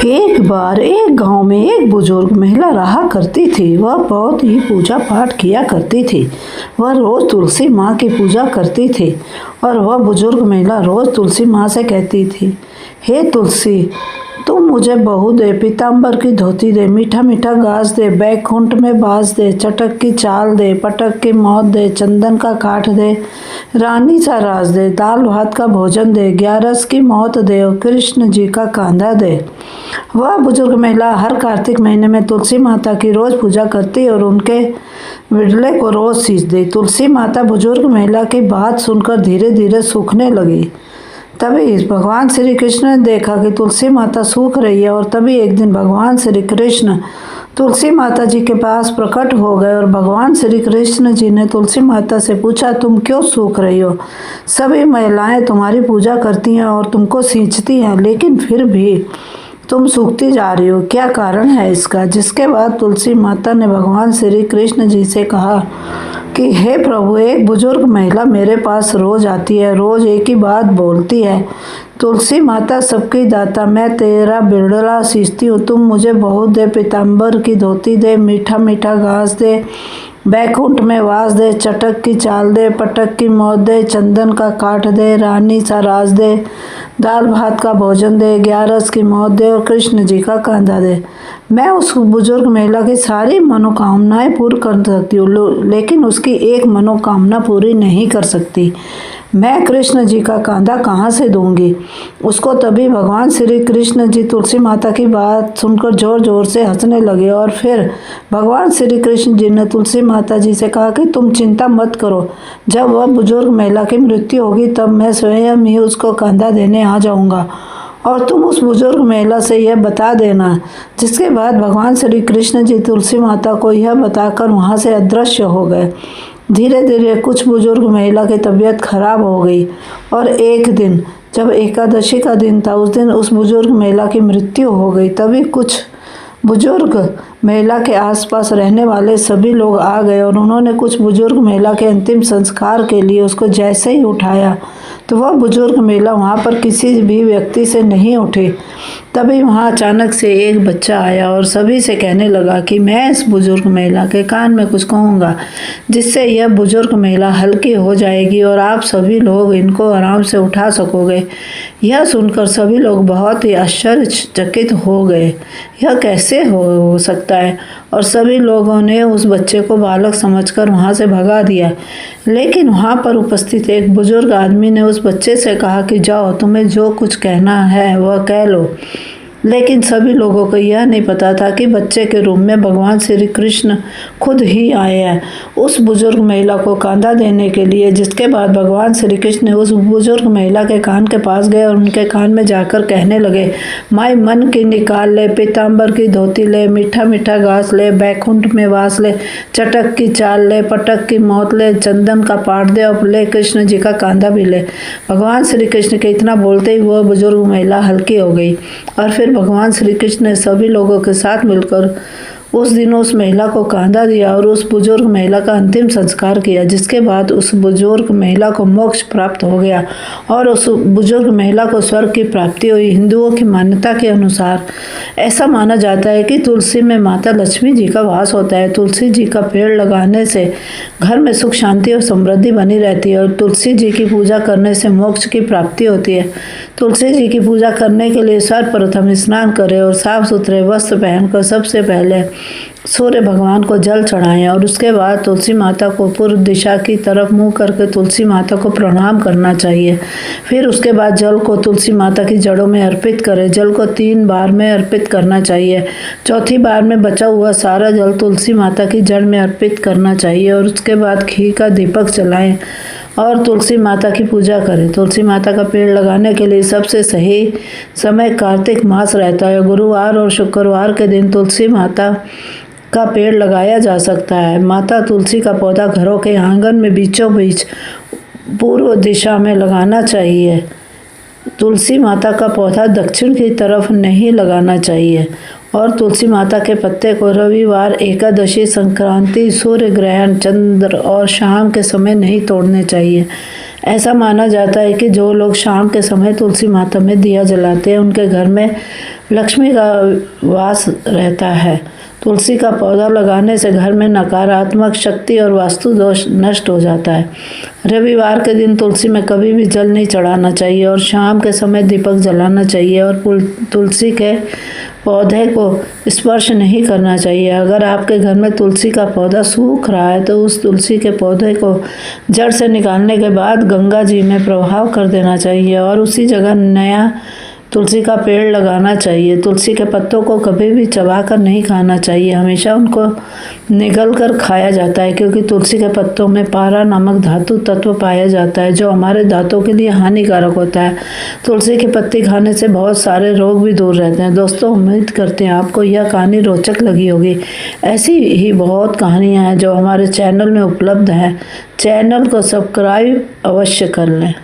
एक बार एक गांव में एक बुजुर्ग महिला रहा करती थी। वह बहुत ही पूजा पाठ किया करती थी। वह रोज तुलसी माँ की पूजा करती थी और वह बुजुर्ग महिला रोज तुलसी माँ से कहती थी, हे तुलसी, तुम मुझे बहू दे, पीताम्बर की धोती दे, मीठा मीठा घास दे, बैकुंठ में बास दे, चटक की चाल दे, पटक की मौत दे, चंदन का काठ दे, रानी सा राज दे, दाल भात का भोजन दे, ग्यारस की मौत दे और कृष्ण जी का कांधा दे। वह बुजुर्ग महिला हर कार्तिक महीने में तुलसी माता की रोज पूजा करती और उनके विडले को रोज सींचती। तुलसी माता बुजुर्ग महिला की बात सुनकर धीरे धीरे सूखने लगी। तभी भगवान श्री कृष्ण ने देखा कि तुलसी माता सूख रही है और तभी एक दिन भगवान श्री कृष्ण तुलसी माता जी के पास प्रकट हो गए और भगवान श्री कृष्ण जी ने तुलसी माता से पूछा, तुम क्यों सूख रही हो? सभी महिलाएं तुम्हारी पूजा करती हैं और तुमको सींचती हैं, लेकिन फिर भी तुम सूखती जा रही हो, क्या कारण है इसका? जिसके बाद तुलसी माता ने भगवान श्री कृष्ण जी से कहा कि हे प्रभु, एक बुजुर्ग महिला मेरे पास रोज आती है, रोज एक ही बात बोलती है, तुलसी माता सबकी दाता, मैं तेरा बिरला सींचती हूँ, तुम मुझे बहू दे, पीताम्बर की धोती दे, मीठा मीठा घास दे, बैकुंठ में वास दे, चटक की चाल दे, पटक की मौत दे, चंदन का काठ दे, रानी सा राज दे, दाल भात का भोजन दे, ग्यारस की मौत दे और कृष्ण जी का कांधा दे। मैं उस बुजुर्ग महिला की सारी मनोकामनाएं पूरी कर सकती हूँ, लेकिन उसकी एक मनोकामना पूरी नहीं कर सकती। मैं कृष्ण जी का कांधा कहाँ से दूंगी उसको? तभी भगवान श्री कृष्ण जी तुलसी माता की बात सुनकर जोर जोर से हंसने लगे और फिर भगवान श्री कृष्ण जी ने तुलसी माता जी से कहा कि तुम चिंता मत करो, जब वह बुजुर्ग महिला की मृत्यु होगी तब मैं स्वयं ही उसको कांधा देने आ जाऊंगा और तुम उस बुजुर्ग महिला से यह बता देना। जिसके बाद भगवान श्री कृष्ण जी तुलसी माता को यह बताकर वहाँ से अदृश्य हो गए। धीरे धीरे कुछ बुजुर्ग महिला की तबीयत खराब हो गई और एक दिन जब एकादशी का दिन था, उस दिन उस बुजुर्ग महिला की मृत्यु हो गई। तभी कुछ बुजुर्ग महिला के आसपास रहने वाले सभी लोग आ गए और उन्होंने कुछ बुजुर्ग महिला के अंतिम संस्कार के लिए उसको जैसे ही उठाया तो वह बुजुर्ग महिला वहाँ पर किसी भी व्यक्ति से नहीं उठी। तभी वहाँ अचानक से एक बच्चा आया और सभी से कहने लगा कि मैं इस बुजुर्ग महिला के कान में कुछ कहूँगा, जिससे यह बुजुर्ग महिला हल्की हो जाएगी और आप सभी लोग इनको आराम से उठा सकोगे। यह सुनकर सभी लोग बहुत ही आश्चर्यचकित हो गए, यह कैसे हो सकता है? और सभी लोगों ने उस बच्चे को बालक समझकर वहाँ से भगा दिया। लेकिन वहाँ पर उपस्थित एक बुजुर्ग आदमी ने उस बच्चे से कहा कि जाओ, तुम्हें जो कुछ कहना है वह कह लो। लेकिन सभी लोगों को यह नहीं पता था कि बच्चे के रूप में भगवान श्री कृष्ण खुद ही आए हैं उस बुजुर्ग महिला को कांधा देने के लिए। जिसके बाद भगवान श्री कृष्ण उस बुजुर्ग महिला के कान के पास गए और उनके कान में जाकर कहने लगे, माई मन की निकाल ले, पीताम्बर की धोती ले, मीठा मीठा घास ले, बैकुंठ में वास ले, चटक की चाल ले, पटक की मौत ले, चंदन का पाठ दे और ले कृष्ण जी का कांधा भी ले। भगवान श्री कृष्ण के इतना बोलते ही वह बुजुर्ग महिला हल्की हो गई और फिर भगवान श्री कृष्ण ने सभी लोगों के साथ मिलकर उस दिन उस महिला को कांधा दिया और उस बुजुर्ग महिला का अंतिम संस्कार किया। जिसके बाद उस बुजुर्ग महिला को मोक्ष प्राप्त हो गया और उस बुजुर्ग महिला को स्वर्ग की प्राप्ति हुई। हिंदुओं की मान्यता के अनुसार ऐसा माना जाता है कि तुलसी में माता लक्ष्मी जी का वास होता है। तुलसी जी का पेड़ लगाने से घर में सुख शांति और समृद्धि बनी रहती है और तुलसी जी की पूजा करने से मोक्ष की प्राप्ति होती है। तुलसी जी की पूजा करने के लिए सर्वप्रथम स्नान करें और साफ सुथरे वस्त्र पहनकर सबसे पहले सूर्य भगवान को जल चढ़ाएं और उसके बाद तुलसी माता को पूर्व दिशा की तरफ मुंह करके तुलसी माता को प्रणाम करना चाहिए। फिर उसके बाद जल को तुलसी माता की जड़ों में अर्पित करें। जल को 3 बार में अर्पित करना चाहिए। चौथी बार में बचा हुआ सारा जल तुलसी माता की जड़ में अर्पित करना चाहिए और उसके बाद घी का दीपक जलाएं और तुलसी माता की पूजा करें। तुलसी माता का पेड़ लगाने के लिए सबसे सही समय कार्तिक मास रहता है। गुरुवार और शुक्रवार के दिन तुलसी माता का पेड़ लगाया जा सकता है। माता तुलसी का पौधा घरों के आंगन में बीचों बीच पूर्व दिशा में लगाना चाहिए। तुलसी माता का पौधा दक्षिण की तरफ नहीं लगाना चाहिए और तुलसी माता के पत्ते को रविवार, एकादशी, संक्रांति, सूर्य ग्रहण, चंद्र और शाम के समय नहीं तोड़ने चाहिए। ऐसा माना जाता है कि जो लोग शाम के समय तुलसी माता में दिया जलाते हैं उनके घर में लक्ष्मी का वास रहता है। तुलसी का पौधा लगाने से घर में नकारात्मक शक्ति और वास्तु दोष नष्ट हो जाता है। रविवार के दिन तुलसी में कभी भी जल नहीं चढ़ाना चाहिए और शाम के समय दीपक जलाना चाहिए और तुलसी के पौधे को स्पर्श नहीं करना चाहिए। अगर आपके घर में तुलसी का पौधा सूख रहा है तो उस तुलसी के पौधे को जड़ से निकालने के बाद गंगा जी में प्रवाह कर देना चाहिए और उसी जगह नया तुलसी का पेड़ लगाना चाहिए। तुलसी के पत्तों को कभी भी चबाकर नहीं खाना चाहिए, हमेशा उनको निगल कर खाया जाता है क्योंकि तुलसी के पत्तों में पारा नामक धातु तत्व पाया जाता है जो हमारे दांतों के लिए हानिकारक होता है। तुलसी की पत्ती खाने से बहुत सारे रोग भी दूर रहते हैं। दोस्तों, उम्मीद करते हैं आपको यह कहानी रोचक लगी होगी। ऐसी ही बहुत कहानियाँ हैं जो हमारे चैनल में उपलब्ध हैं। चैनल को सब्सक्राइब अवश्य कर लें।